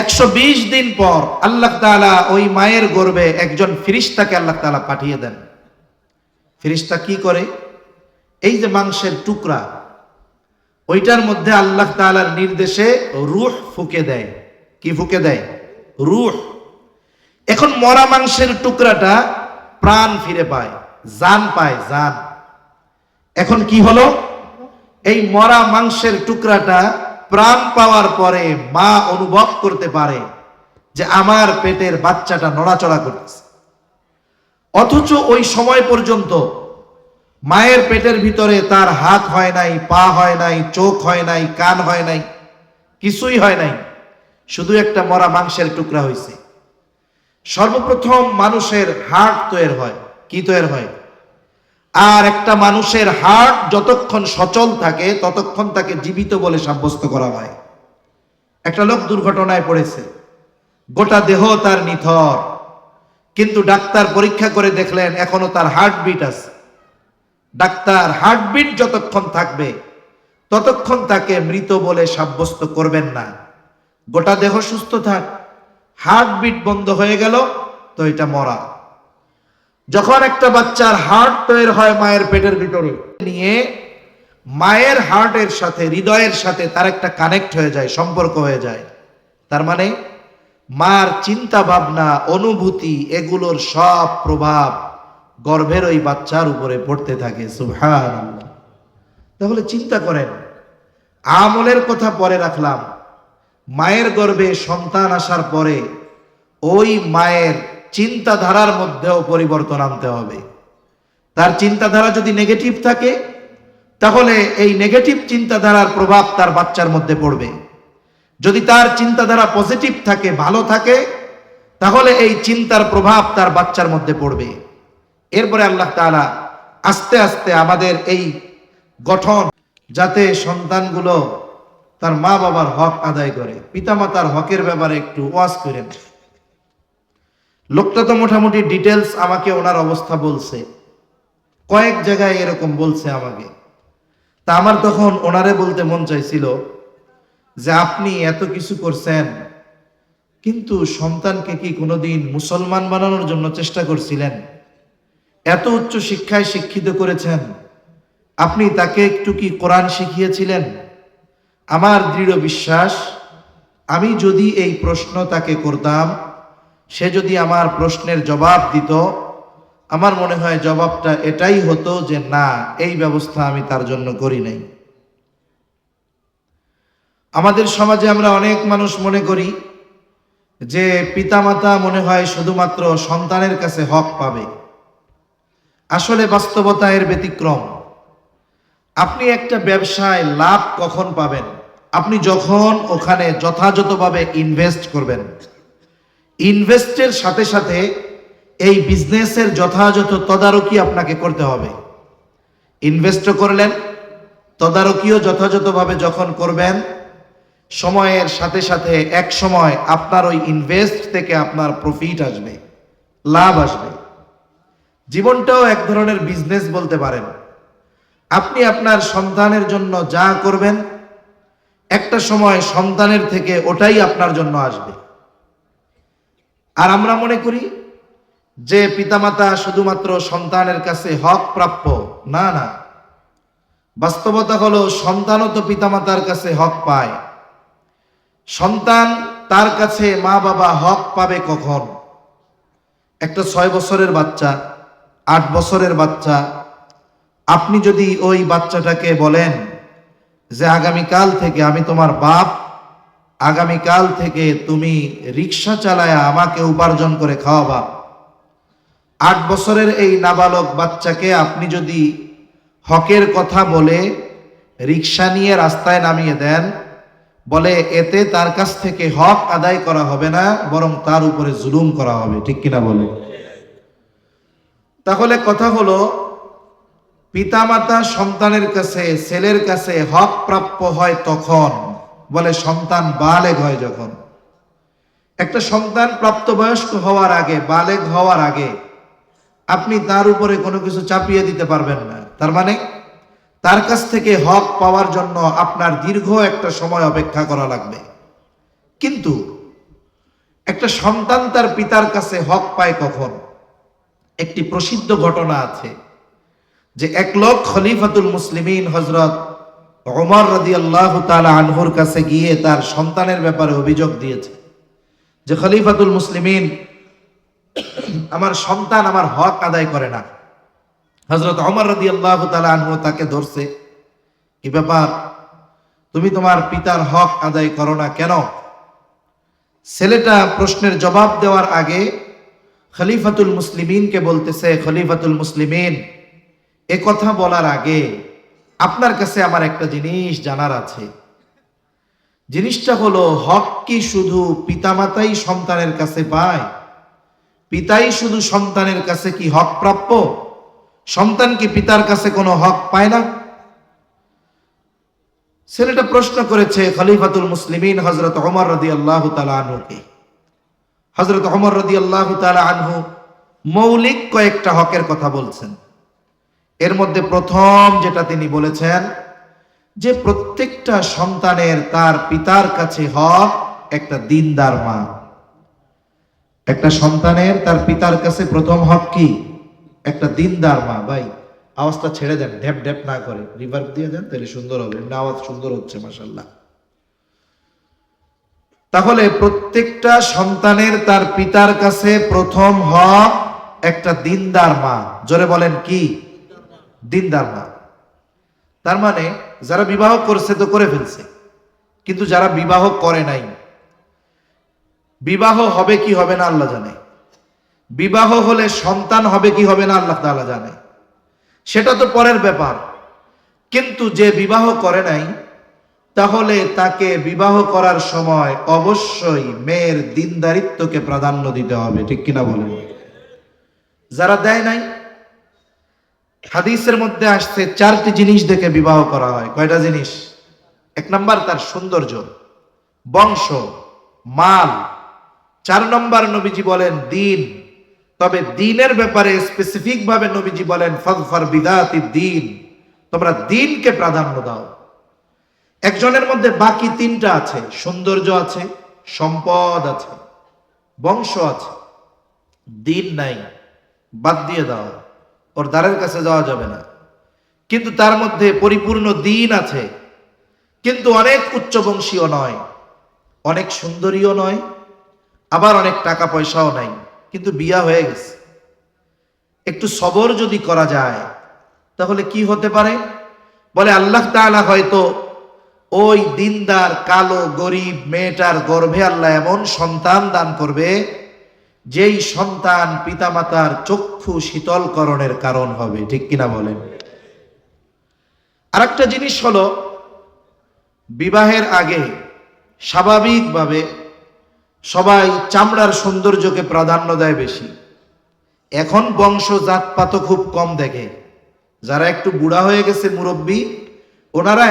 120 দিন পর আল্লাহ তাআলা ওই মায়ের গর্ভে একজন ফেরেশতাকে আল্লাহ তাআলা পাঠিয়ে দেন। ফেরেশতা কি করে? এই যে মাংসের টুকরা, ওইটার মধ্যে আল্লাহ তাআলার নির্দেশে রূহ ফুঁকে দেয়। কি ফুঁকে দেয়? রূহ। এখন মরা মাংসের টুকরাটা প্রাণ ফিরে পায়, জান পায়, জান। এখন কি হলো? এই মরা মাংসের টুকরাটা প্রাণ পাওয়ার পরে মা অনুভব করতে পারে যে আমার পেটের বাচ্চাটা নড়াচড়া করতেছে। অথচ ওই সময় পর্যন্ত মায়ের পেটের ভিতরে তার হাত হয় নাই, পা হয় নাই, চোখ হয় নাই, কান হয় নাই, কিছুই হয় নাই, শুধু একটা মরা মাংসের টুকরা হয়েছে। সর্বপ্রথম মানুষের হার্ট তৈরি হয়। কি তৈরি হয়? আর একটা মানুষের হার্ট যতক্ষণ সচল থাকে ততক্ষণ তাকে জীবিত বলে সাব্যস্ত করা হয়। একটা লোক দুর্ঘটনায় পড়েছে, গোটা দেহ তার নিথর, কিন্তু ডাক্তার পরীক্ষা করে দেখলেন এখনো তার হার্টবিট আছে। ডাক্তার হার্টবিট যতক্ষণ থাকবে ততক্ষণ তাকে মৃত বলে সাব্যস্ত করবেন না। গোটা দেহ সুস্থ থাক, হার্টবিট বন্ধ হয়ে গেল তো এটা মরা। যখন একটা বাচ্চার হার্ট তৈরি হয় মায়ের পেটের ভিতরে, নিয়ে মায়ের হার্টের সাথে, হৃদয়ের সাথে তার একটা কানেক্ট হয়ে যায়, সম্পর্ক হয়ে যায়। তার মানে মার চিন্তা ভাবনা, অনুভূতি, এগুলোর সব প্রভাব গর্ভের ওই বাচ্চার উপরে পড়তে থাকে। সুবহানাল্লাহ। তাহলে চিন্তা করেন, আমলের কথা পরে রাখলাম, মায়ের গর্ভে সন্তান আসার পরে ওই মায়ের চিন্তাধারার মধ্যেও পরিবর্তন আনতে হবে। তার চিন্তাধারা যদি নেগেটিভ থাকে তাহলে এই নেগেটিভ চিন্তাধারার প্রভাব তার বাচ্চার মধ্যে পড়বে। যদি তার চিন্তাধারা পজিটিভ থাকে, ভালো থাকে, তাহলে এই চিন্তার প্রভাব তার বাচ্চার মধ্যে পড়বে। এরপরে আল্লাহ তাআলা আস্তে আস্তে আমাদের এই গঠন, যাতে সন্তানগুলো তার মা বাবার হক আদায় করে। পিতামাতার হকের ব্যাপারে একটু ওয়াজ করেন। লোকটা তো মোটামুটি ডিটেলস আমাকে ওনার অবস্থা বলছে, কয়েক জায়গায় এরকম বলছে আমাকে। তা আমার তখন ওনারে বলতে মন চাইছিল যে আপনি এত কিছু করছেন, কিন্তু সন্তানকে কি কোনোদিন মুসলমান বানানোর জন্য চেষ্টা করছিলেন? এত উচ্চ শিক্ষায় শিক্ষিত করেছেন, আপনি তাকে একটু কি কোরআন শিখিয়েছিলেন? আমার দৃঢ় বিশ্বাস, আমি যদি এই প্রশ্ন তাকে করতাম, সে যদি আমার প্রশ্নের জবাব দিত, আমার মনে হয় জবাবটা এটাই হতো যে না, এই ব্যবস্থা আমি তার জন্য করি নাই। আমাদের সমাজে আমরা অনেক মানুষ মনে করি যে পিতামাতা মনে হয় শুধুমাত্র সন্তানের কাছে হক পাবে। আসলে বাস্তবতা এর ব্যতিক্রম। আপনি একটা ব্যবসায় লাভ কখন পাবেন? আপনি যখন ওখানে যথাযথভাবে ইনভেস্ট করবেন। ইনভেস্টের সাথে সাথে এই বিজনেসের যথাযথ তদারকি আপনাকে করতে হবে। ইনভেস্ট করলেন, তদারকিও যথাযথভাবে যখন করবেন, সময়ের সাথে সাথে এক সময় আপনার ওই ইনভেস্ট থেকে আপনার প্রফিট আসবে, লাভ আসবে। জীবনটাও এক ধরনের বিজনেস বলতে পারেন। আপনি আপনার সন্তানের জন্য যা করবেন, একটা সময় সন্তানের থেকে ওটাই আপনার জন্য আসবে। আর আমরা মনে করি যে পিতামাতা শুধুমাত্র সন্তানের কাছে হক প্রাপ্য। না না, বাস্তবতা হলো সন্তানও তো পিতামাতার কাছে হক পায়। সন্তান তার কাছে মা বাবা হক পাবে কখন? একটা 6 বছরের বাচ্চা, 8 বছরের বাচ্চা, আপনি যদি ওই বাচ্চাটাকে বলেন যে আগামীকাল থেকে আমি তোমার বাপ, আগামীকাল থেকে তুমি রিক্সা চালায়া আমাকে উপার্জন করে খাওয়াবা। 8 বছরের এই নাবালক বাচ্চাকে আপনি যদি হকের কথা বলে রিক্সা নিয়ে রাস্তায় নামিয়ে দেন, বলে এতে তার কাছ থেকে হক আদায় করা হবে না, বরং তার উপরে জুলুম করা হবে। ঠিক কিনা বলে? তাহলে কথা হলো, পিতামাতা সন্তানের কাছে, ছেলের কাছে হক প্রাপ্য হয় তখন, বলে সন্তান বালেগ হয় যখন। একটা সন্তান প্রাপ্তবয়স্ক হওয়ার আগে, বালেগ হওয়ার আগে আপনি তার উপরে কোনো কিছু চাপিয়ে দিতে পারবেন না। তার মানে তার কাছ থেকে হক পাওয়ার জন্য আপনার দীর্ঘ একটা সময় অপেক্ষা করা লাগবে। কিন্তু একটা সন্তান তার পিতার কাছে হক পায় কখন? একটি প্রসিদ্ধ ঘটনা আছে যে এক লোক খলিফাতুল মুসলিমিন হযরত ওমর রাদিয়াল্লাহু তাআলা আনহুর কাছে গিয়ে তার সন্তানের ব্যাপারে অভিযোগ দিয়েছে যে খলিফাতুল মুসলিমিন, আমার সন্তান আমার হক আদায় করে না। হযরত ওমর রাদিয়াল্লাহু তাআলা আনহু তাকে ধরছে, কি ব্যাপার, তুমি তোমার পিতার হক আদায় করো না কেন? ছেলেটা প্রশ্নের জবাব দেওয়ার আগে খলিফাতুল মুসলিমিনকে বলতেছে, খলিফাতুল মুসলিমিন, এ কথা বলার আগে আপনার কাছে আমার একটা জিনিস জানার আছে। জিনিসটা হলো, হক কি শুধু পিতামাতাই সন্তানের কাছে পায়? পিতাই শুধু সন্তানের কাছে কি হক প্রাপ্য? সন্তান কি পিতার কাছে কোনো হক পায় না? ছেলেটা প্রশ্ন করেছে খলিফাতুল মুসলিমিন হযরত ওমর রাদিয়াল্লাহু তাআলা আনহুকে। হযরত ওমর রাদিয়াল্লাহু তাআলা আনহু মৌলিক কয়েকটা হকের কথা বলছেন। এর মধ্যে প্রথম যেটা তিনি বলেছেন যে প্রত্যেকটা সন্তানের তার পিতার কাছে হক একটা দিনদার মা। একটা সন্তানের তার পিতার কাছে প্রথম হক কি? একটা দিনদার মা। ভাই আওয়াজটা ছেড়ে দেন, ঢ্যাপ ঢ্যাপ না করে রিভার্ব দিয়ে দেন, তাহলে সুন্দর হবে। আওয়াজ সুন্দর হচ্ছে মাশাআল্লাহ। তাহলে প্রত্যেকটা সন্তানের তার পিতার কাছে প্রথম হক একটা দিনদার মা। জোরে বলেন কি? দিনদার মা। তার মানে যারা বিবাহ করছে তো করে ফেলছে, কিন্তু যারা বিবাহ করে নাই, বিবাহ হবে কি হবে না আল্লাহ জানে। বিবাহ হলে সন্তান হবে কি হবে না আল্লাহ তাআলা জানে, সেটা তো পরের ব্যাপার। কিন্তু যে বিবাহ করে নাই, তাহলে তাকে বিবাহ করার সময় অবশ্যই মেয়ের দিনদারিত্বকে প্রাধান্য দিতে হবে, ঠিক কিনা বলেন? যারা দেয় নাই, হাদিসের মধ্যে আসছে 4টি জিনিস দেখে বিবাহ করা হয়। কয়টা জিনিস? 1 নাম্বার তার সৌন্দর্য, বংশ, মাল। 4 নম্বর নবীজি বলেন দিন। তবে দিনের ব্যাপারে স্পেসিফিক ভাবে নবীজি বলেন ফাযফার বিযাতি দ্বীন, তোমরা দিনকে প্রাধান্য দাও। একজনের মধ্যে বাকি 3টা আছে, সৌন্দর্য আছে, সম্পদ আছে, বংশ আছে, দিন নাই, বাদ দিয়ে দাও, ওর দ্বারের কাছে যাওয়া যাবে না। কিন্তু তার মধ্যে পরিপূর্ণ দিন আছে, কিন্তু অনেক উচ্চবংশীয় নয়, অনেক সুন্দরীও নয়, আবার অনেক টাকা পয়সাও নাই, কিন্তু বিয়া হয়ে গেছে। একটু সবর যদি করা যায় তাহলে কি হতে পারে? বলে আল্লাহ তাআলা হয়তো ওই দিনদার কালো গরিব মেয়েটার গর্ভে আল্লাহ এমন সন্তান দান করবে যেই সন্তান পিতামাতার চক্ষু শীতলকরণের কারণ হবে, ঠিক কিনা বলেন? আরেকটা জিনিস হলো, বিবাহের আগে স্বাভাবিকভাবে সবাই চামড়ার সৌন্দর্যকে প্রাধান্য দেয় বেশি। এখন বংশ জাতপাত খুব কম দেখে। যারা একটু বুড়া হয়ে গেছে, মুরব্বী, ওনারা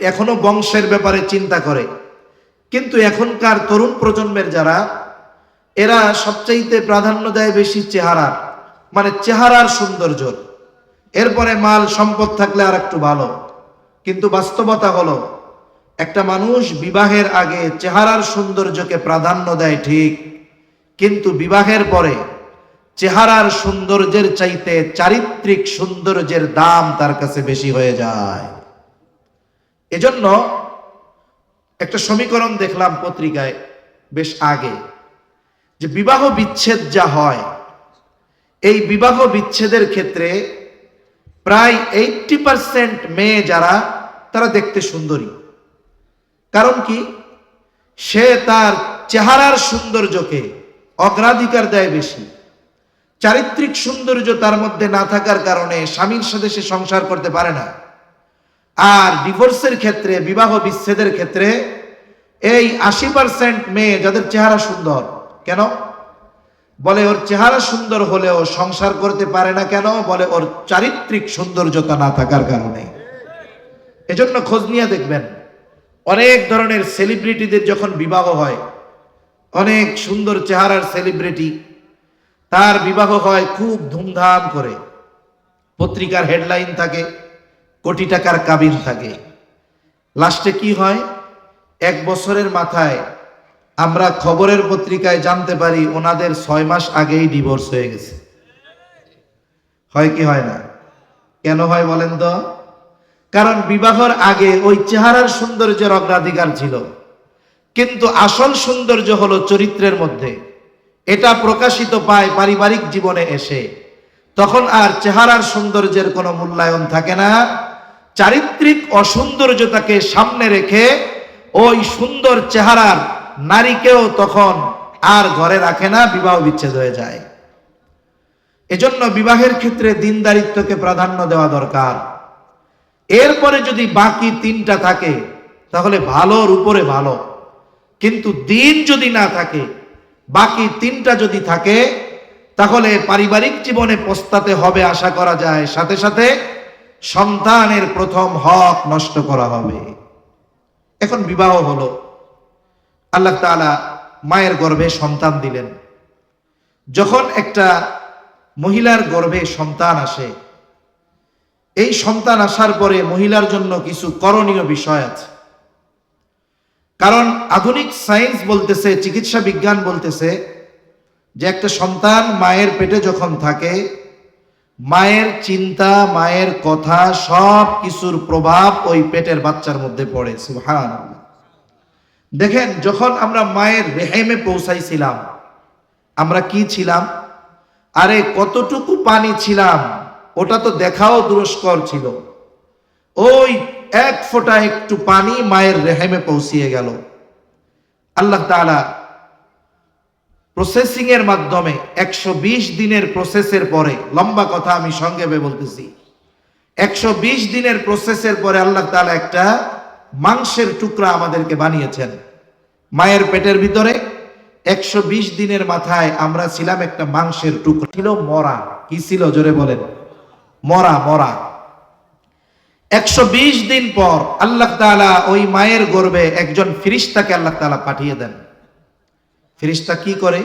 এখনো বংশের ব্যাপারে চিন্তা করে। কিন্তু এখনকার তরুণ প্রজন্মের যারা, এরা সবচাইতে প্রাধান্য দেয় বেশি চেহারার, মানে চেহারার সৌন্দর্য। এরপরে মাল সম্পদ থাকলে আর একটু ভালো। কিন্তু বাস্তবতা হলো, একটা মানুষ বিবাহের আগে চেহারার সৌন্দর্যকে প্রাধান্য দেয় ঠিক, কিন্তু বিবাহের পরে চেহারার সৌন্দর্যের চাইতে চারিত্রিক সৌন্দর্যের দাম তার কাছে বেশি হয়ে যায়। এজন্য একটা সমীকরণ দেখলাম পত্রিকায় বেশ আগে, যে বিবাহ বিচ্ছেদ যা হয়, এই বিবাহ বিচ্ছেদের ক্ষেত্রে প্রায় 80% মেয়ে যারা, তারা দেখতে সুন্দরী। কারণ কি? সে তার চেহারার সৌন্দর্যকে অগ্রাধিকার দেয় বেশি। চারিত্রিক সৌন্দর্য তার মধ্যে না থাকার কারণে স্বামীর সাথে সে সংসার করতে পারে না। আর ডিভোর্সের ক্ষেত্রে, বিবাহ বিচ্ছেদের ক্ষেত্রে এই 80% মেয়ে যাদের চেহারা সুন্দর, কেন? বলে ওর চেহারা সুন্দর হলেও সংসার করতে পারে না। কেন? বলে ওর চারিত্রিক সৌন্দর্যতা না থাকার কারণে। এজন্য খোঁজ নিয়ে দেখবেন, অনেক ধরনের সেলিব্রিটিদের যখন বিবাহ হয়, অনেক সুন্দর চেহারার সেলিব্রিটি, তার বিবাহ হয় খুব ধুমধাম করে, পত্রিকার হেডলাইন থাকে, কোটি টাকার কাবিন থাকে। লাস্টে কি হয়? 1 বছরের মাথায় আমরা খবরের পত্রিকায় জানতে পারি ওনাদের 6 মাস আগেই ডিভোর্স হয়ে গেছে। হয় কি হয় না? কেন হয় বলেন তো? কারণ বিবাহের আগে ওই চেহারার সৌন্দর্যের অগ্রাধিকার ছিল, কিন্তু আসল সৌন্দর্য হলো চরিত্রের মধ্যে। এটা প্রকাশিত পায় পারিবারিক জীবনে এসে, তখন আর চেহারার সৌন্দর্যের কোনো মূল্যায়ন থাকে না। চারিত্রিক অসৌন্দর্যতাকে সামনে রেখে ওই সুন্দর চেহারার নারীকেও তখন আর ঘরে রাখে না, বিবাহ বিচ্ছেদ হয়ে যায়। এজন্য বিবাহের ক্ষেত্রে দিনদারিত্বকে প্রাধান্য দেওয়া দরকার। এরপরে যদি বাকি 3টা থাকে তাহলে ভালোর উপরে ভালো, কিন্তু দিন যদি না থাকে, বাকি 3টা যদি থাকে, তাহলে পারিবারিক জীবনে পস্তাতে হবে আশা করা যায়, সাথে সাথে সন্তানের প্রথম হক নষ্ট করা হবে। এখন বিবাহ হলো, আল্লাহ তাআলা মায়ের গর্ভে সন্তান দিলেন। যখন একটা মহিলার গর্ভে সন্তান আসে, এই সন্তান আসার পরে মহিলার জন্য কিছু করণীয় বিষয় আছে। কারণ আধুনিক সায়েন্স বলতেছে, চিকিৎসা বিজ্ঞান বলতেছে যে একটা সন্তান মায়ের পেটে যখন থাকে, মায়ের চিন্তা, মায়ের কথা, সব কিছুর প্রভাব ওই পেটের বাচ্চার মধ্যে পড়ে। সুবহানাল্লাহ। দেখেন, যখন আমরা মায়ের রেহেমে পৌঁছাইছিলাম, আমরা কি ছিলাম? আরে কতটুকু পানি ছিলাম ওটা তো দেখাও দুরস্কর ছিল। ওই 1 ফোঁটা একটু পানি মায়ের রেহেমে পৌঁছিয়ে গেল। আল্লাহ তাআলা প্রসেসিং এর মাধ্যমে 120 দিনের প্রসেসের পরে, লম্বা কথা আমি সংক্ষেপে বলতেছি, 120 দিনের প্রসেসের পরে আল্লাহ তাআলা একটা মাংসের টুকরা আমাদেরকে বানিয়েছেন। মায়ের পেটের ভিতরে 120 দিনের মাথায় আমরা ছিলাম একটা মাংসের টুকরা, ছিল মরা। কি ছিল জোরে বলেন? মরা। 120 দিন পর আল্লাহ তাআলা ওই মায়ের গর্ভে একজন ফেরেশতাকে আল্লাহ তাআলা পাঠিয়ে দেন। ফেরেশতা কি করে?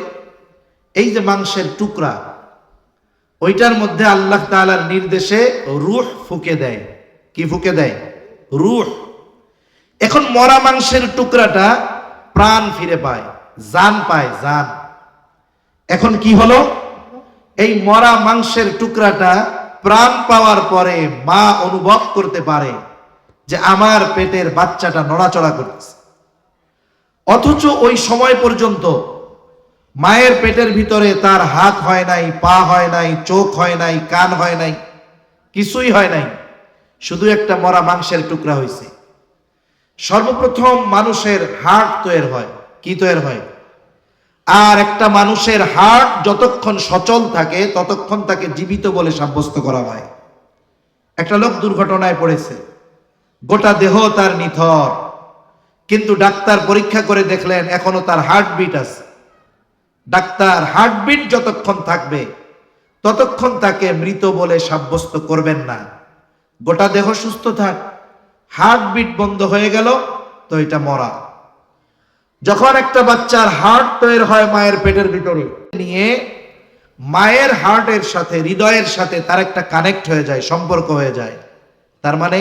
এই যে মাংসের টুকরা, ওইটার মধ্যে আল্লাহ তাআলার নির্দেশে রূহ ফুঁকে দেয়। কি ফুঁকে দেয়? রূহ। এখন মরা মাংসের টুকরাটা প্রাণ ফিরে পায়, জান পায়, জান। এখন কি হলো? এই মরা মাংসের টুকরাটা প্রাণ পাওয়ার পরে মা অনুভব করতে পারে যে আমার পেটের বাচ্চাটা নড়াচড়া করতেছে। অথচ ওই সময় পর্যন্ত মায়ের পেটের ভিতরে তার হাত হয় নাই, পা হয় নাই, চোখ হয় নাই, কান হয় নাই, কিছুই হয় নাই, শুধু একটা মরা মাংসের টুকরা হয়েছে। সর্বপ্রথম মানুষের হার্ট তৈরি হয়। কি তৈরি হয়? আর একটা মানুষের হার্ট যতক্ষণ সচল থাকে ততক্ষণ তাকে জীবিত বলে সাব্যস্ত করা হয়। একটা লোক দুর্ঘটনায় পড়েছে, গোটা দেহ তার নিথর, কিন্তু ডাক্তার পরীক্ষা করে দেখলেন এখনো তার হার্টবিট আছে। ডাক্তার হার্টবিট যতক্ষণ থাকবে ততক্ষণ তাকে মৃত বলে সাব্যস্ত করবেন না। গোটা দেহ সুস্থ থাক, হার্টবিট বন্ধ হয়ে গেল তো এটা মরা। যখন একটা বাচ্চার হার্ট তৈরি হয় মায়ের পেটের ভিতরে, নিয়ে মায়ের হার্টের সাথে, হৃদয়ের সাথে তার একটা কানেক্ট হয়ে যায়, সম্পর্ক হয়ে যায়। তার মানে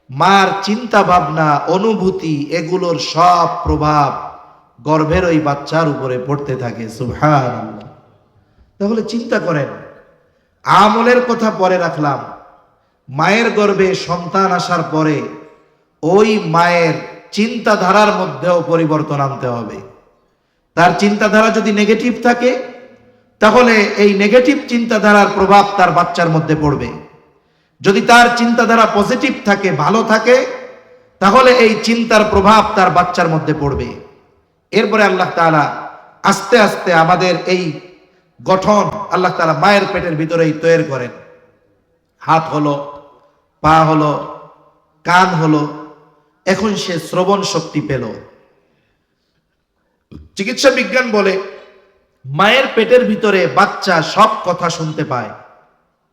মার চিন্তা ভাবনা, অনুভূতি, এগুলোর সব প্রভাব গর্ভের ওই বাচ্চার উপরে পড়তে থাকে। সুবহানাল্লাহ। তাহলে চিন্তা করেন, আমলের কথা পরে রাখলাম, মায়ের গর্ভে সন্তান আসার পরে ওই মায়ের চিন্তাধারার মধ্যেও পরিবর্তন আনতে হবে। তার চিন্তাধারা যদি নেগেটিভ থাকে তাহলে এই নেগেটিভ চিন্তাধারার প্রভাব তার বাচ্চার মধ্যে পড়বে। যদি তার চিন্তাধারা পজিটিভ থাকে, ভালো থাকে, তাহলে এই চিন্তার প্রভাব তার বাচ্চার মধ্যে পড়বে। এরপরে আল্লাহ তাআলা আস্তে আস্তে আমাদের এই গঠন আল্লাহ তাআলা মায়ের পেটের ভিতরেই তৈরি করেন। হাত হলো, পা হলো, কান হলো, এখন সে শ্রবণ শক্তি পেল। চিকিৎসা বিজ্ঞান বলে মায়ের পেটের ভিতরে বাচ্চা সব কথা শুনতে পায়।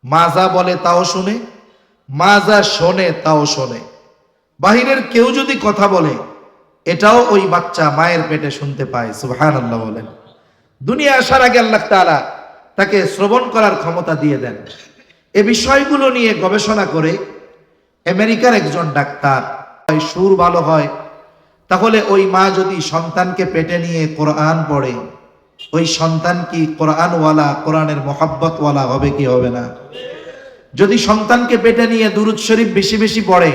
মা যা বলে তাও শুনে, মা যা শোনে তাও শোনে। বাহিরের কেউ যদি কথা বলে এটাও ওই বাচ্চা মায়ের পেটে শুনতে পায়। সুবহানাল্লাহ বলেন। দুনিয়া আসার আগে আল্লাহ তাআলা তাকে শ্রবণ করার ক্ষমতা দিয়ে দেন। এ বিষয়গুলো নিয়ে গবেষণা করে আমেরিকার একজন ডাক্তার, সুর ভালো হয়, তাহলে ওই মা যদি সন্তানকে পেটে নিয়ে কোরআন পড়ে, ওই সন্তান কি কোরআনওয়ালা, কোরআনের মহব্বতওয়ালা হবে কি হবে না? যদি সন্তানকে পেটে নিয়ে দুরূদ শরীফ বেশি বেশি পড়ে,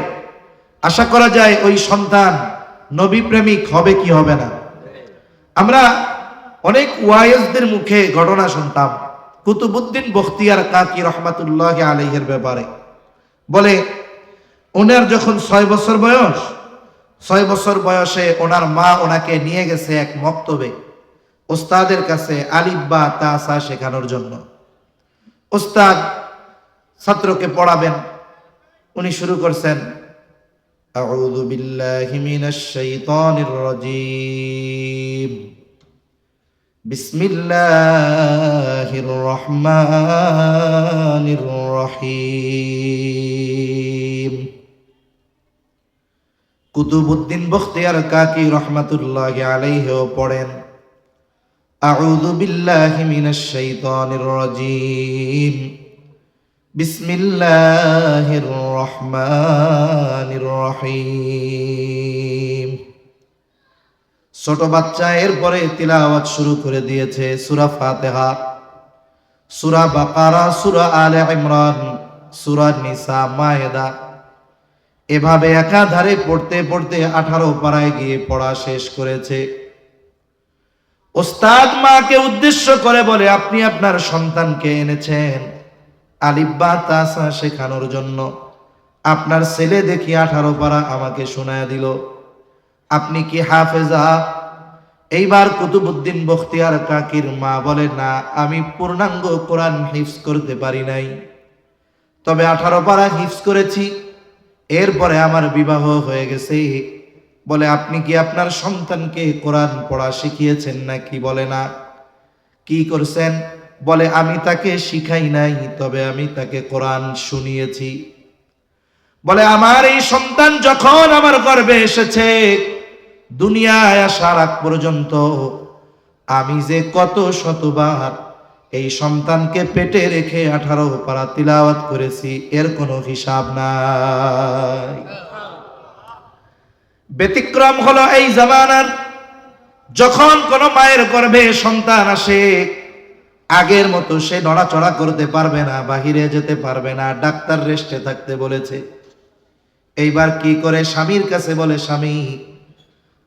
আশা করা যায় ওই সন্তান নবী প্রেমিক হবে কি হবে না? আমরা অনেক ওয়াইজদের মুখে ঘটনা শুনতাম কুতুবউদ্দিন বখতিয়ার কাকি রহমাতুল্লাহ আলাইহির ব্যাপারে। বলে ওনার যখন 6 বছর বয়স, 6 বছর বয়সে ওনার মা ওনাকে নিয়ে গেছে এক মক্তবে ওস্তাদের কাছে আলিফ বা তা সা শেখানোর জন্য। ওস্তাদ ছাত্রকে পড়াবেন, উনি শুরু করছেন আউযু বিল্লাহি মিনাশ শাইতানির রাজীম, বিসমিল্লাহির রহমানির রহিম। কুতুবউদ্দিন বখতিয়ার কাকি রহমাতুল্লাহি আলাইহি পড়েন আউযু বিল্লাহি মিনাশ শাইতানির রাজীম, বিসমিল্লাহির রহমানির রহিম। ছোট বাচ্চা এরপরে তিলাওয়াত শুরু করে দিয়েছে সূরা ফাতিহা, সূরা বাকারা, সূরা আলে ইমরান, সূরা নিসা, মায়েদা, এভাবে একাধারে পড়তে পড়তে 18 পারায় গিয়ে পড়া শেষ করেছে। ওস্তাদ মাকে উদ্দেশ্য করে বলে, আপনি আপনার সন্তানকে এনেছেন আলিফ বা তা সা শেখানোর জন্য, আপনার ছেলে দেখি 18 পারা আমাকে শোনায় দিল, আপনি কি হাফেজা? এইবার কুতুবউদ্দিন বখতিয়ার কাকির মা বলে, না, আমি পূর্ণাঙ্গ কোরআন হিফজ করতে পারি নাই, তবে 18 পারা হিফজ করেছি, এরপরে আমার বিবাহ হয়ে গেছে। বলে, আপনি কি আপনার সন্তানকে কোরআন পড়া শিখিয়েছেন নাকি? বলে, না। কি করছেন? বলে, আমি তাকে শিখাই নাই, তবে আমি তাকে কোরআন শুনিয়েছি। বলে, আমার এই সন্তান যখন আমার গর্ভে এসেছে, দুনিয়ায় আসার আগ পর্যন্ত আমি যে কত শতবার এই সন্তানকে পেটে রেখে 18 পারা তিলাওয়াত করেছি, এর কোনো হিসাব নাই। ব্যতিক্রম হলো এই জামানার, যখন কোন মায়ের গর্ভে সন্তান আসে, আগের মতো সে নড়াচড়া করতে পারবে না, বাহিরে যেতে পারবে না, ডাক্তার রেস্টে থাকতে বলেছে। এইবার কি করে? স্বামীর কাছে বলে, স্বামী,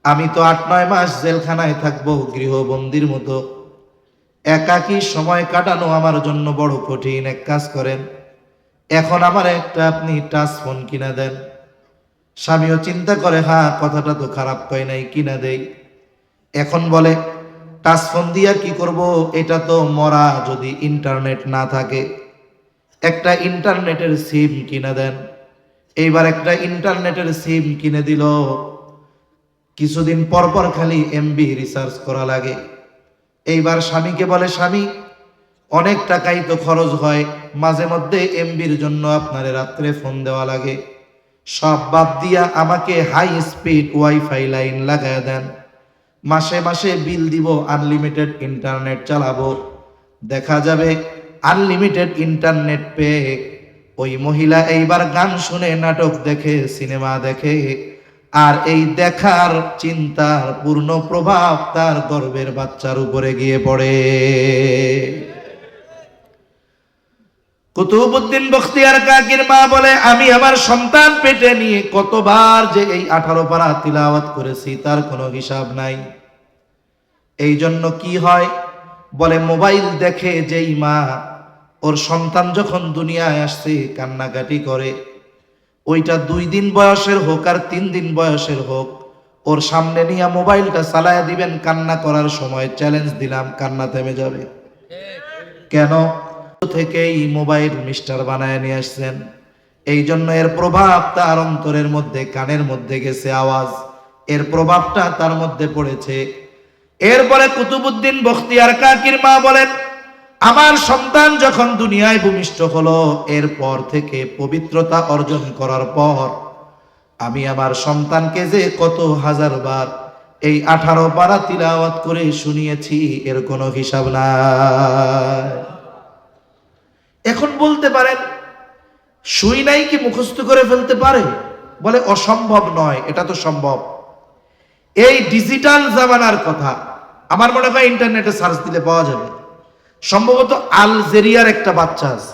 আমি তো 8-9 মাস জেলখানায় থাকবো, গৃহবন্দির মতো, একাকী সময় কাটানো আমার জন্য বড় কঠিন। এক কাজ করেন, এখন আমার একটা আপনি টাচ ফোন কিনা দেন। স্বামীও চিন্তা করে, হ্যাঁ, কথাটা তো খারাপ কয় নাই, কিনা দেই। এখন বলে, টাচ ফোন দিয়া কি করব? এটা তো মরা, যদি ইন্টারনেট না থাকে, একটা ইন্টারনেটের সিম কিনে দেন। এইবার একটা ইন্টারনেটের সিম কিনে দিল। কিছুদিন পর পর খালি এমবি রিসার্চ করা লাগে। এইবার স্বামীকে বলে, স্বামী, অনেক টাকাই তো খরচ হয়, মাঝে মধ্যে এমবির জন্য আপনারে রাত্রে ফোন দেওয়া লাগে, সব বাদ দিয়া আমাকে হাই স্পিড ওয়াইফাই লাইন লাগায় দেন, মাসে মাসে বিল দিব, আনলিমিটেড ইন্টারনেট চালাবো। দেখা যাবে আনলিমিটেড ইন্টারনেট পেয়ে ওই মহিলা এইবার গান শুনে, নাটক দেখে, সিনেমা দেখে, আর এই দেখার চিন্তার পূর্ণ প্রভাব তার গর্ভের বাচ্চার উপরে গিয়ে পড়ে। কুতুবউদ্দিন বখতিয়ার কাকির মা বলে, আমি আমার সন্তান পেটে নিয়ে কতবার যে এই 18 পারা তিলাওয়াত করেছি, তার কোনো হিসাব নাই। এই জন্য কি হয়? বলে, মোবাইল দেখে যেই মা ওর সন্তান যখন দুনিয়ায় আসছে কান্নাকাটি করে, ওইটা 2 দিন বয়সের হোক আর 3 দিন বয়সের হোক, ওর সামনে নিয়ে মোবাইলটা চালায়া দিবেন, কান্না করার সময় চ্যালেঞ্জ দিলাম, কান্না থেমে যাবে। কেন? থেকেই মোবাইল মিস্টার বানায় নিয়ে আসছেন। এই জন্য এর প্রভাব তার অন্তরের মধ্যে, কানের মধ্যে গেছে আওয়াজ, এর প্রভাবটা তার মধ্যে পড়েছে। এরপরে কুতুবউদ্দিন বখতিয়ার কাকির মা বলেন, আমার সন্তান যখন দুনিয়ায় ভূমিষ্ঠ হলো, এরপর থেকে পবিত্রতা অর্জন করার পর আমি আমার সন্তানকে যে কত হাজারবার এই 18 পারা তিলাওয়াত করে শুনিয়েছি, এর কোনো হিসাব নাই। এখন বলতে পারেন, শুই নাই কি মুখস্থ করে ফেলতে পারে? বলে, অসম্ভব নয়, এটা তো সম্ভব। এই ডিজিটাল জামানার কথা আমার মনে হয় ইন্টারনেটে সার্চ দিলে পাওয়া যাবে। সম্ভবত আলজেরিয়ার একটা বাচ্চা আছে,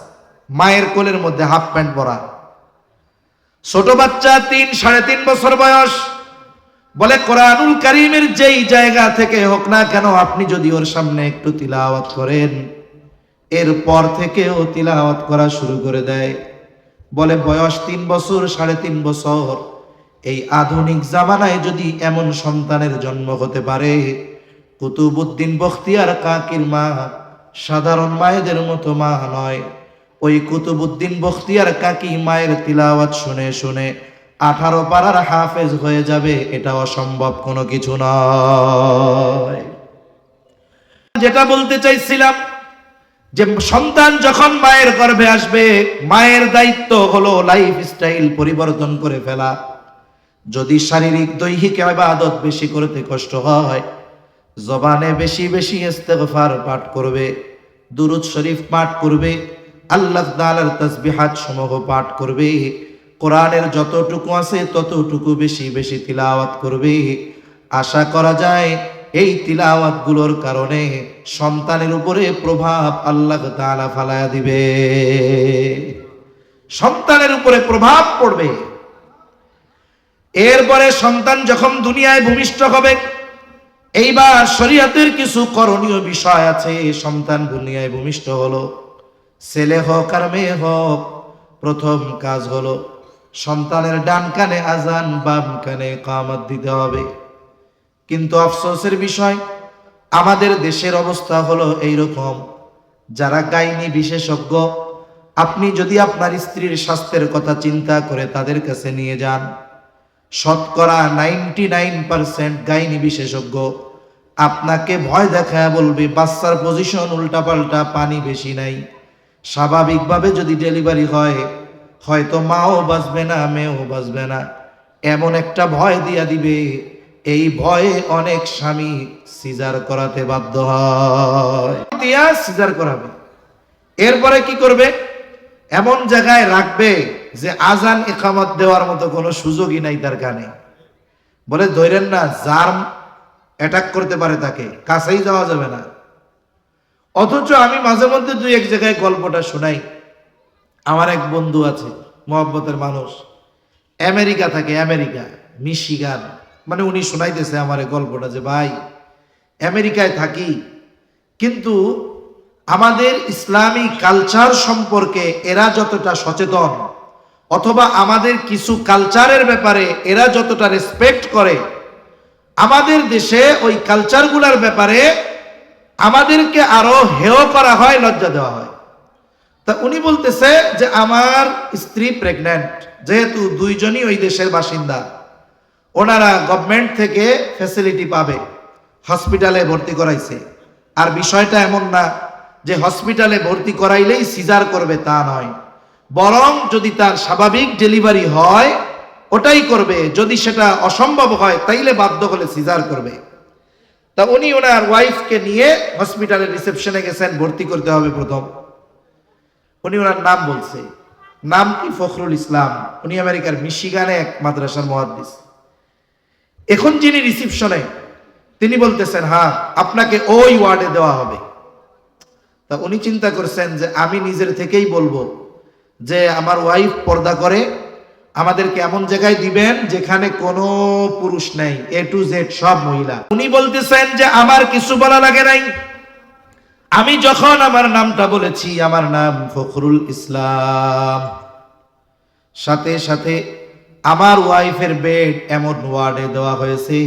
মায়ের কোলের মধ্যে হাফ প্যান্ট পরা, ছোট বাচ্চা, 3-3.5 বছর বয়স। বলে কোরআনুল কারীমের যেই জায়গা থেকে হোক না কেন, আপনি যদি ওর সামনে একটু তিলাওয়াত করেন, এরপর থেকেও তিলাওয়াত করা শুরু করে দেয়। বলে বয়স 3 বছর, 3.5 বছর। এই আধুনিক জামানায় যদি এমন সন্তানের জন্ম হতে পারে, কুতুবউদ্দিন বখতিয়ার কাকির মা সাধারণ মায়েদের মতো মা নয়। ওই কুতুবউদ্দিন বখতিয়ার কাকি মায়ের তিলাওয়াত শুনে শুনে 18 পারার হাফেজ হয়ে যাবে, এটা অসম্ভব কোনো কিছু নয়। যেটা বলতে চাইছিলাম, যে সন্তান যখন মায়ের গর্ভে আসবে, মায়ের দায়িত্ব হলো লাইফ স্টাইল পরিবর্তন করে ফেলা। যদি শারীরিক দৈহিক ইবাদত বেশি করতে কষ্ট হয়, জবানে বেশি বেশি ইস্তেগফার পাঠ করবে, দুরূদ শরীফ পাঠ করবে, আল্লাহ তাআলার তাসবিহাত সমূহ পাঠ করবে, কোরআনের যতটুকু আছে ততটুকু বেশি বেশি তিলাওয়াত করবে। আশা করা যায় এই তিলাওয়াত গুলোর কারণে সন্তানের উপরে প্রভাব আল্লাহ তাআলা ফালায়া দিবে, সন্তানের উপরে প্রভাব পড়বে। এরপরে সন্তান যখন দুনিয়ায় ভূমিষ্ঠ হবে, এইবার শরীয়তের কিছু করণীয় বিষয় আছে। সন্তান দুনিয়ায় ভূমিষ্ঠ হলো, ছেলে হোক আর মেয়ে হোক, প্রথম কাজ হলো সন্তানের ডান কানে আজান, বাম কানে ইকামত দিতে হবে। কিন্তু আফসোসের বিষয়, আমাদের দেশের অবস্থা হলো এইরকম, যারা গাইনি বিশেষজ্ঞ, আপনি যদি আপনার স্ত্রীর স্বাস্থ্যের কথা চিন্তা করে তাদের কাছে নিয়ে যান, শতকরা 99% গাইনি বিশেষজ্ঞ আপনাকে ভয় দেখায় বলবে বাচ্চার পজিশন উল্টাপাল্টা, পানি বেশি নাই, স্বাভাবিকভাবে যদি ডেলিভারি হয় হয়তো মাও বাঁচবে না, মেয়েও বাঁচবে না, এমন একটা ভয় দিয়া দিবে। এই ভয়ে অনেক স্বামী সিজার করাতে বাধ্য হয়, দিয়া সিজার করাবে। এরপরে কি করবে? এমন জায়গায় রাখবে যে আজান ইকামত দেওয়ার মতো কোনো সুযোগই নাই তার কানে। বলে ধরেন না জার্ম অ্যাটাক করতে পারে, তাকে কাছেই যাওয়া যাবে না। অথচ আমি মাঝে মধ্যে 2-1 জায়গায় গল্পটা শোনাই। আমার এক বন্ধু আছে, মহব্বতের মানুষ, আমেরিকা থাকে, আমেরিকা মিশিগান। মানে উনি শোনাইতেছে আমার গল্পটা যে ভাই আমেরিকায় থাকি, কিন্তু আমাদের ইসলামী কালচার সম্পর্কে এরা যতটা সচেতন, অথবা আমাদের কিছু কালচারের ব্যাপারে এরা যতটা রেসপেক্ট করে, আমাদের দেশে ওই কালচারগুলোর ব্যাপারে আমাদেরকে আরো হেয় করা হয়, লজ্জা দেওয়া হয়। তা উনি বলতেছে যে আমার স্ত্রী প্রেগন্যান্ট, যেহেতু দুইজনই ওই দেশের বাসিন্দা, ওনারা গভর্নমেন্ট থেকে ফ্যাসিলিটি পাবে, হসপিটালে ভর্তি করাইছে। আর বিষয়টা এমন না যে হসপিটালে ভর্তি করাইলেই সিজার করবে, তা নয়, বরং যদি তার স্বাভাবিক ডেলিভারি হয় ওটাই করবে, যদি সেটা অসম্ভব হয় তাইলে বাধ্য হলে সিজার করবে। তা উনি ওনার ওয়াইফকে নিয়ে হসপিটালের রিসেপশনে গেছেন, ভর্তি করতে হবে প্রথম। উনি ওনার নাম বলছে, নাম কি? ফখরুল ইসলাম। উনি আমেরিকার মিশিগানে এক মাদ্রাসার মুহাদ্দিস। এখন যিনি রিসেপশনে, তিনি বলতেছেন হ্যাঁ আপনাকে ওই ওয়ার্ডে দেওয়া হবে। তা উনি চিন্তা করছেন যে আমি নিজের থেকেই বলবো যে আমার ওয়াইফ পর্দা করে, আমাদেরকে এমন জায়গায় দিবেন যেখানে কোনো পুরুষ নাই, A to Z সব মহিলা। উনি বলতেছেন যে আমার কিছু বলা লাগে নাই, আমি যখন আমার নামটা বলেছি, আমার নাম ফখরুল ইসলাম, সাথে সাথে আমার ওয়াইফের বেড এমন ওয়ার্ডে দেওয়া হয়েছে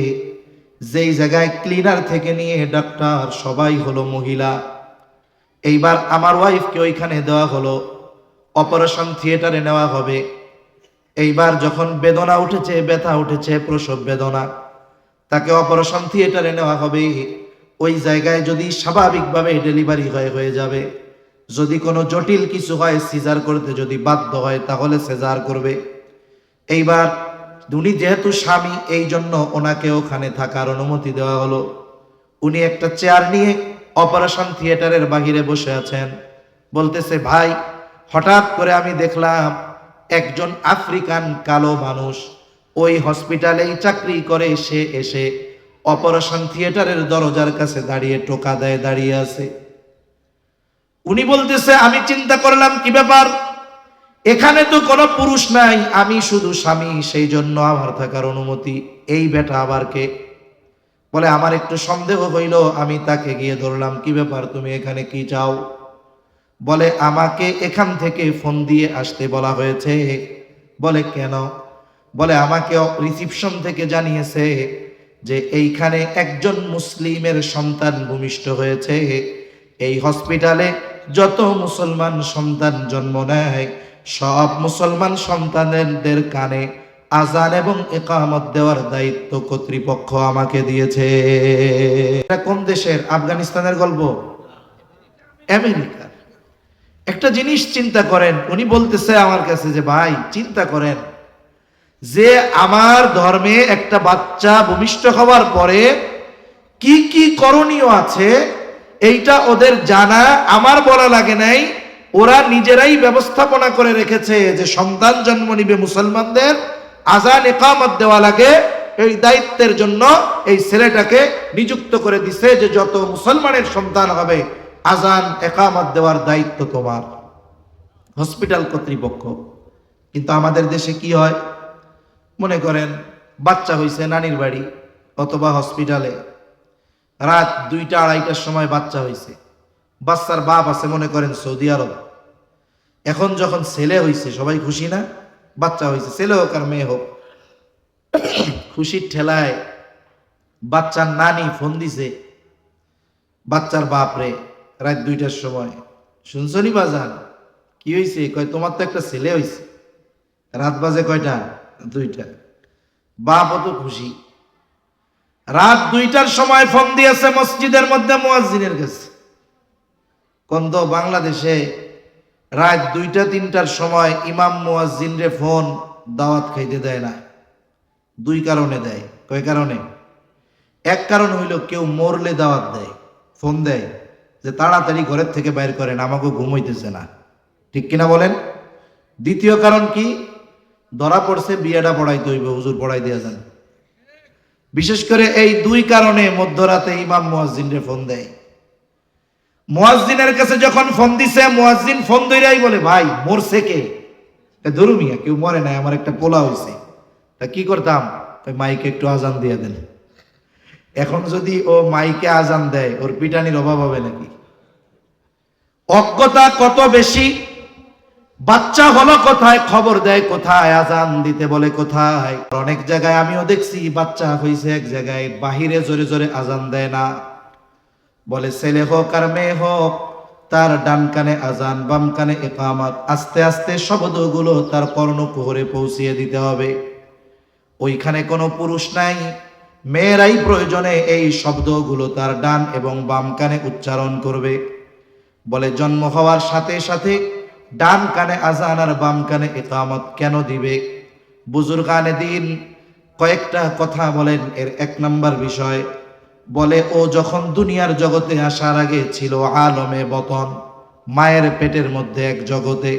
যেই জায়গায় ক্লিনার থেকে নিয়ে ডাক্তার সবাই হলো মহিলা। এইবার আমার ওয়াইফকে ওইখানে দেওয়া হলো, অপারেশন থিয়েটারে নেওয়া হবে। এইবার যখন বেদনা উঠেছে, ব্যথা উঠেছে, প্রসব বেদনা, তাকে অপারেশন থিয়েটারে নেওয়া হবে। ওই জায়গায় যদি স্বাভাবিকভাবে ডেলিভারি হয়ে যাবে, যদি কোনো জটিল কিছু হয়, সিজার করতে যদি বাধ্য হয় তাহলে সিজার করবে। এইবার উনি যেহেতু স্বামী, এই জন্য ওনাকে ওখানে থাকার অনুমতি দেওয়া হলো। উনি একটা চেয়ার নিয়ে অপারেশন থিয়েটারের বাহিরে বসে আছেন, বলতেছে ভাই হঠাৎ করে আমি দেখলাম একজন আফ্রিকান কালো মানুষ ওই হসপিটালেই চাকরি করে, সে এসে অপারেশন থিয়েটারের দরজার কাছে দাঁড়িয়ে টোকা দেয়, দাঁড়িয়ে আছে। উনি বলতেছে, আমি চিন্তা করলাম কি ব্যাপার, এখানে তো কোনো পুরুষ নাই, আমি শুধু স্বামী, সেই জন্য আমার থাকার অনুমতি। এই বেটা আবার কে? বলে, আমার একটু সন্দেহ হইল, আমি তাকে গিয়ে ধরলাম, কি ব্যাপার, তুমি এখানে কি চাও? বলে, আমাকে এখান থেকে ফোন দিয়ে আসতে বলা হয়েছে। বলে, কেন? বলে, আমাকে রিসিপশন থেকে জানিয়েছে যে এইখানে একজন মুসলিমের সন্তান ভূমিষ্ঠ হয়েছে। এই হসপিটালে যত মুসলমান সন্তান জন্ম নেয়, সব মুসলমান সন্তানদের কানে আজান এবং ইকামত দেওয়ার দায়িত্ব কর্তৃপক্ষ আমাকে দিয়েছে। এটা কোন দেশের? আফগানিস্তানের গল্প? আমেরিকার। একটা জিনিস চিন্তা করেন, উনি বলতেছে আমার কাছে যে ভাই চিন্তা করেন যে আমার ধর্মে একটা বাচ্চা ভূমিষ্ঠ হওয়ার পরে কি কি করণীয় আছে, এইটা ওদের জানা, আমার বলা লাগে নাই। ওরা নিজেরাই ব্যবস্থাপনা করে রেখেছে যে সন্তান জন্ম নিবে মুসলমানদের, আজান ইকামত দেওয়া লাগে। এই দায়িত্বের জন্য এই ছেলেটাকে নিযুক্ত করে দিছে যে যত মুসলমানের সন্তান হবে আজান ইকামত দেওয়ার দায়িত্ব তোমার, হসপিটাল কর্তৃপক্ষ। কিন্তু আমাদের দেশে কি হয়, মনে করেন বাচ্চা হইছে নানির বাড়ি অথবা হসপিটালে, রাত 2টা-2:30টার সময় বাচ্চা হইছে, বাচ্চার বাপ আছে মনে করেন সৌদি আরব। এখন যখন ছেলে হইছে সবাই খুশি না? বাচ্চা হইছে, ছেলে হোক আর মেয়ে হোক, খুশির ঠেলায় বাচ্চার নানি ফোন দিছে বাচ্চার বাপরে রাত 2টার সময়, শুনছনি বাজান কি হইছে? কয়, তোমার তো একটা ছেলে হইছে। রাত বাজে কয়টা? 2টা। বাপ তো খুশি। রাত 2টার সময় ফোন দিয়েছে মসজিদের মধ্যে মুয়াজ্জিনের কাছে। কোন তো বাংলাদেশে রাত 2টা-3টার সময় ইমাম মুয়াজ্জিনরে ফোন দাওয়াত খাইতে দেয় না। 2 কারণে দেয়। কয় কারণে? এক কারণ হইল কেউ মরলে দাওয়াত দেয়, ফোন দেয় যে তাড়াতাড়ি ঘরের থেকে বাইর করেন, আমাকে ঘুমাইতেছে না। ঠিক কিনা বলেন? দ্বিতীয় কারণ কি? ধরা পড়ছে বিয়েটা পড়াইতে হইবে, হুজুর পড়াই দিয়া যান। বিশেষ করে এই 2 কারণে মধ্যরাতে ইমাম মুয়াজ্জিনরে ফোন দেয়। মুয়াজ্জিনের কাছে যখন ফোন দিছে, মুয়াজ্জিন ফোন ধইরাই বলে, ভাই মরছে কে? ধরু মিয়া, কেউ মরে নাই, আমার একটা পোলা হইছে। তা কি করতাম? মাইকে একটু আজান দিয়ে দেন। এখন যদি ও মাইকে আজান দেয়, ওর পিটানির অভাব হবে নাকি? অজ্ঞতা কত বেশি! বাচ্চা হলো কোথায়, খবর দেয় কোথায়, আজান দিতে বলে কোথায়। অনেক জায়গায় আমিও দেখছি বাচ্চা হইছে এক জায়গায়, বাহিরে জোরে জোরে আজান দেয় না, বলে ছেলে হোক আর মেয়ে হোক তার ডান কানে আজান, বাম কানে ইকামত, আস্তে আস্তে শব্দগুলো তার কর্ণকুহরে পৌঁছিয়ে দিতে হবে। ওইখানে কোনো পুরুষ নাই, মেয়েরাই প্রয়োজনে এই শব্দগুলো তার ডান এবং বাম কানে উচ্চারণ করবে। বলে জন্ম হওয়ার সাথে সাথে ডান কানে আজান আর বাম কানে ইকামত কেন দিবে? বুজুর্গানে দিন কয়েকটা কথা বলেন। এর 1 নম্বর বিষয়, বলে ও যখন দুনিয়ার জগতে আসার আগে ছিল আলমে বতন, মায়ের পেটের মধ্যে এক জগতে।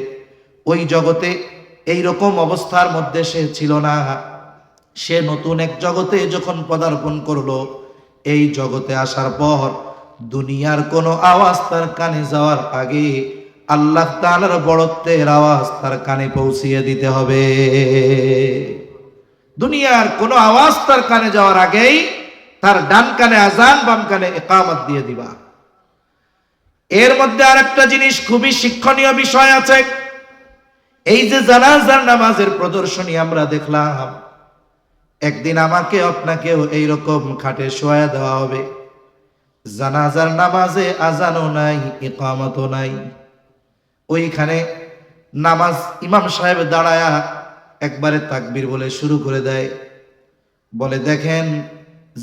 ওই জগতে এই রকম অবস্থার মধ্যে সে ছিল না। সে নতুন এক জগতে যখন পদার্পণ করলো, এই জগতে আসার পর দুনিয়ার কোনো আওয়াজ তার কানে যাওয়ার আগে আল্লাহ তাআলার বড়ত্বের আওয়াজ তার কানে পৌঁছিয়ে দিতে হবে। দুনিয়ার কোনো আওয়াজ তার কানে যাওয়ার আগেই তার ডান কানে আজান, বাম কানে ইকামত দিয়ে দিবা। এর মধ্যে আরেকটা জিনিস খুবই শিক্ষণীয় বিষয় আছে। এই যে জানাজার নামাজের প্রদর্শনী আমরা দেখলাম, একদিন আমাকে আপনাকেও এইরকম খাটে শোয়া দেওয়া হবে। জানাজার নামাজে আজানও নাই, ইকামতও নাই। ওইখানে নামাজ ইমাম সাহেব দাঁড়ায়া একবারে তাকবীর বলে শুরু করে দেয়। বলে, দেখেন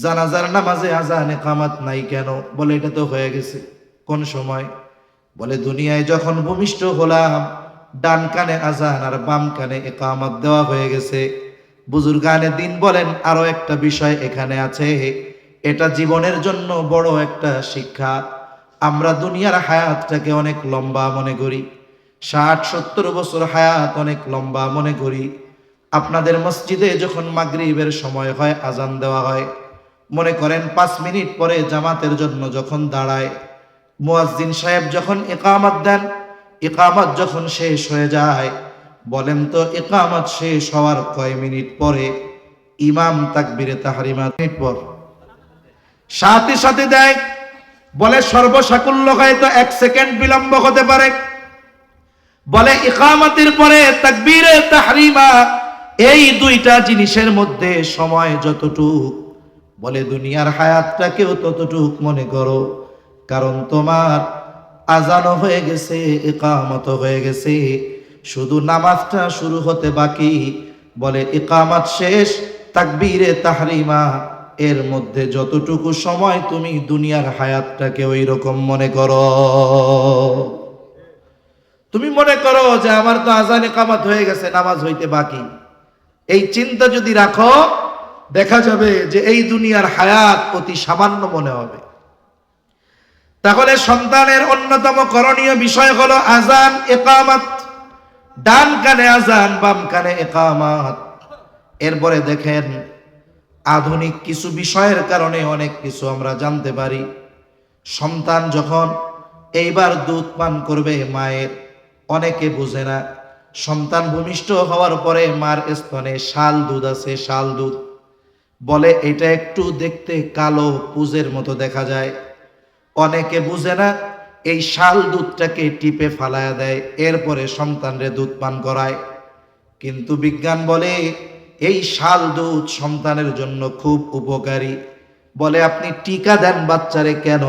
জানাজার নামাজে আজান ইকামত নাই কেন? বলে, এটা তো হয়ে গেছে। কোন সময়? বলে, দুনিয়ায় যখন ভূমিষ্ঠ হলাম, ডান কানে আজান আর বাম কানে ইকামত দেওয়া হয়ে গেছে। বুজুর্গানে দিন বলেন আরো একটা বিষয় এখানে আছে, এটা জীবনের জন্য বড় একটা শিক্ষা। আমরা দুনিয়ার হায়াতটাকে অনেক লম্বা মনে করি, 60-70 বছর হায়াত অনেক লম্বা মনে করি। আপনাদের মসজিদে যখন মাগরিবের সময় হয়, আজান দেওয়া হয়, মনে করেন 5 মিনিট পরে জামাতের জন্য যখন দাঁড়ায়, মুয়াজ্জিন সাহেব যখন ইকামত দেন, ইকামত যখন শেষ হয়ে যায়, বলেন তো ইকামত শেষ হওয়ার কয় মিনিট পরে ইমাম তাকবীরে তাহরিমা মিনিট পর সাথে সাথে দেয়? বলে সর্বসাকুল্য হয়তো 1 সেকেন্ড বিলম্ব হতে পারে। বলে ইকামতের পরে তাকবীরে তাহরিমা, এই দুইটা জিনিসের মধ্যে সময় যতটুক, বলে দুনিয়ার হায়াতটাকেও ততটুক মনে করো, কারণ তোমার আজানও হয়ে গেছে, ইকামত হয়ে গেছে, শুধু নামাজটা শুরু হতে বাকি। বলে ইকামত শেষ, তাকবীরে তাহরিমা, এর মধ্যে যতটুকু সময় তুমি দুনিয়ার হায়াতটাকে ওই রকম মনে করো। তুমি মনে করো যে আমার তো আজান ইকামত হয়ে গেছে, নামাজ হইতে বাকি। এই চিন্তা যদি রাখো, দেখা যাবে যে এই দুনিয়ার হায়াত অতি সামান্য মনে হবে। তাহলে সন্তানের অন্যতম করণীয় বিষয় হলো আজান ইকামত। ডান কানে আজান, বাম কানে ইকামত। এরপরে দেখেন, আধুনিক কিছু বিষয়ের কারণে অনেক কিছু আমরা জানতে পারি। সন্তান যখন এইবার দুধ পান করবে মায়ের, অনেকে বুঝে না, সন্তান ভূমিষ্ঠ হওয়ার পরে মার স্তনে শাল দুধ আছে, শাল দুধ। বলে এটা একটু দেখতে কালো পুজের মতো দেখা যায়। অনেকে বুঝে না, এই শাল দুধটাকে টিপে ফালায়া দেয়, এরপরে সন্তানরে দুধ পান করায়। কিন্তু বিজ্ঞান বলে এই শাল দুধ সন্তানের জন্য খুব উপকারী। বলে আপনি টিকা দেন বাচ্চারে কেন?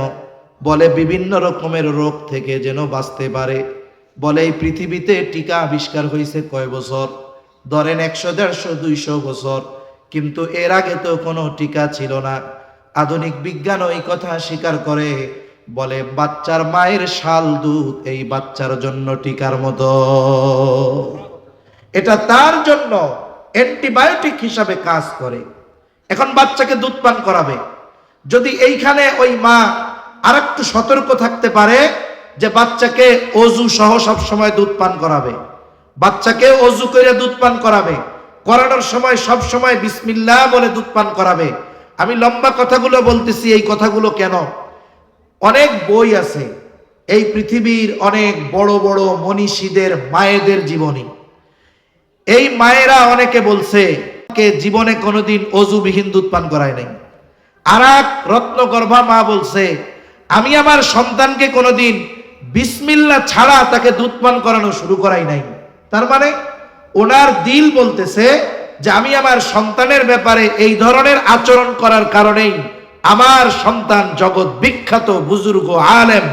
বলে বিভিন্ন রকমের রোগ থেকে যেন বাঁচতে পারে। বলে এই পৃথিবীতে টিকা আবিষ্কার হয়েছে কয় বছর? ধরেন 100, 150, 200 বছর, কিন্তু এর আগে তো কোনো টিকা ছিল না। আধুনিক বিজ্ঞান ওই কথা স্বীকার করে, বলে বাচ্চার মায়ের শাল দুধ এই বাচ্চার জন্য টিকার মতো। এটা তার জন্য অ্যান্টিবায়োটিক হিসাবে কাজ করে। এখন বাচ্চাকে দুধ পান করাবে, যদি এইখানে ওই মা আরেকটু সতর্ক থাকতে পারে যে বাচ্চাকে অজু সহ সব সময় দুধ পান করাবে, বাচ্চাকে অজু করে দুধ পান করাবে, করানোর সময় সব সময় বিসমিল্লাহ বলে দুধ পান করাবে। আমি লম্বা কথাগুলো বলতেছি, এই কথাগুলো কেন? অনেক বই আছে, এই পৃথিবীর অনেক বড় বড় মনীষীদের মায়েদের জীবনী। এই মায়েরা অনেকে বলছে কে জীবনে কোনোদিন অজুবিহীন দুধ পান করায় নাই। আর এক রত্নগর্ভা মা বলছে, আমি আমার সন্তানকে কোনোদিন বিসমিল্লাহ ছাড়া তাকে দুধ পান করানো শুরু করাই নাই। তার মানে ওনার দিল বলতেছে যে আমি আমার সন্তানের ব্যাপারে এই ধরনের আচরণ করার কারণেই আমার সন্তান জগৎ বিখ্যাত বুজুর্গ আলেম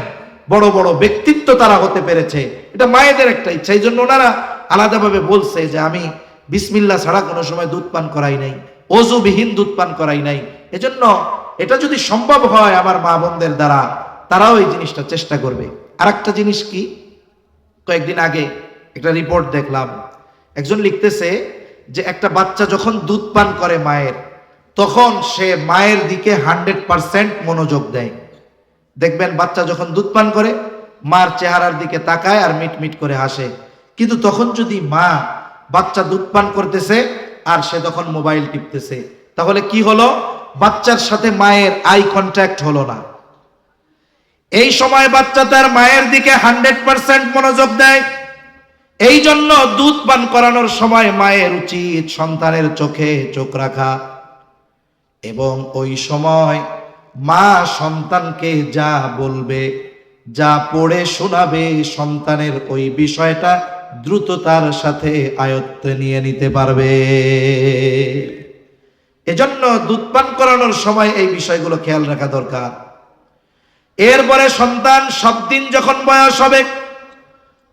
বড় বড় ব্যক্তিত্ব তারা হতে পেরেছে। এটা মায়েদের একটা ইচ্ছা, এই জন্য ওনারা আলাদাভাবে বলছে যে আমি বিসমিল্লাহ ছাড়া কোনো সময় দুধ পান করাই নাই, অজুবিহীন দুধ পান করাই নাই। এজন্য এটা যদি সম্ভব হয় আমার মা বোনদের দ্বারা, তারাও এই জিনিসটা চেষ্টা করবে। আর একটা জিনিস কি, কয়েকদিন আগে একটা রিপোর্ট দেখলাম, একজন লিখতেছে যে একটা বাচ্চা যখন দুধ পান করে মায়ের, তখন সে মায়ের দিকে 100% মনোযোগ দেয়। দেখবেন বাচ্চা যখন দুধ পান করে মার চেহারার দিকে তাকায় আর মিটমিট করে হাসে। কিন্তু তখন যদি মা, বাচ্চা দুধ পান করতেছে আর সে তখন মোবাইল টিপতেছে, তাহলে কি হলো? বাচ্চার সাথে মায়ের আই কন্ট্যাক্ট হলো না। এই সময় বাচ্চা তার মায়ের দিকে 100% মনোযোগ দেয়। এই জন্য দুধ পান করানোর সময় মায়ের উচিত সন্তানের চোখে চোখ রাখা, এবং ওই সময় মা সন্তানকে যা বলবে, যা পড়ে শোনাবে, সন্তানের ওই বিষয়টা দ্রুততার সাথে আয়ত্তে নিয়ে নিতে পারবে। এজন্য দুধ পান করানোর সময় এই বিষয়গুলো খেয়াল রাখা দরকার। এরপরে সন্তান সব দিন যখন বয়স হবে,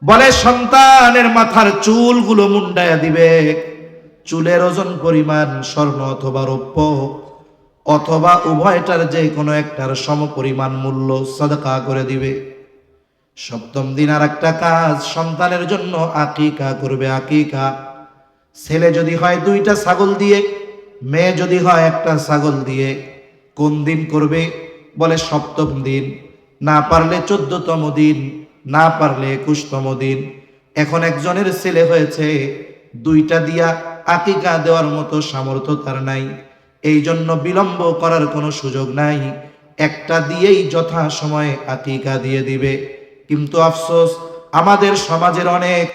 বলে সন্তানের মাথার চুলগুলো মুন্ডায়া দিবে। চুলের ওজন পরিমাণ স্বর্ণ অথবা রৌপ্য অথবা উভয়টার যে কোনো একটার সমপরিমাণ মূল্য সাদকা করে দিবে। সপ্তম দিন আর একটা কাজ, সন্তানের জন্য আকিকা করবে। আকিকা, ছেলে যদি হয় 2টা ছাগল দিয়ে, মেয়ে যদি হয় 1টা ছাগল দিয়ে। কোন দিন করবে? বলে সপ্তম দিন, না পারলে 14তম দিন, না পারলে 21তম দিন। এখন একজনের ছেলে হয়েছে, 2টা দিয়া আকিকা দেওয়ার মতো সামর্থ্য তার নাই, এই জন্য বিলম্ব করার কোনো সুযোগ নাই, একটা দিয়েই যথা সময়ে আকিকা দিয়ে দিবে। কিন্তু আফসোস, আমাদের সমাজের অনেক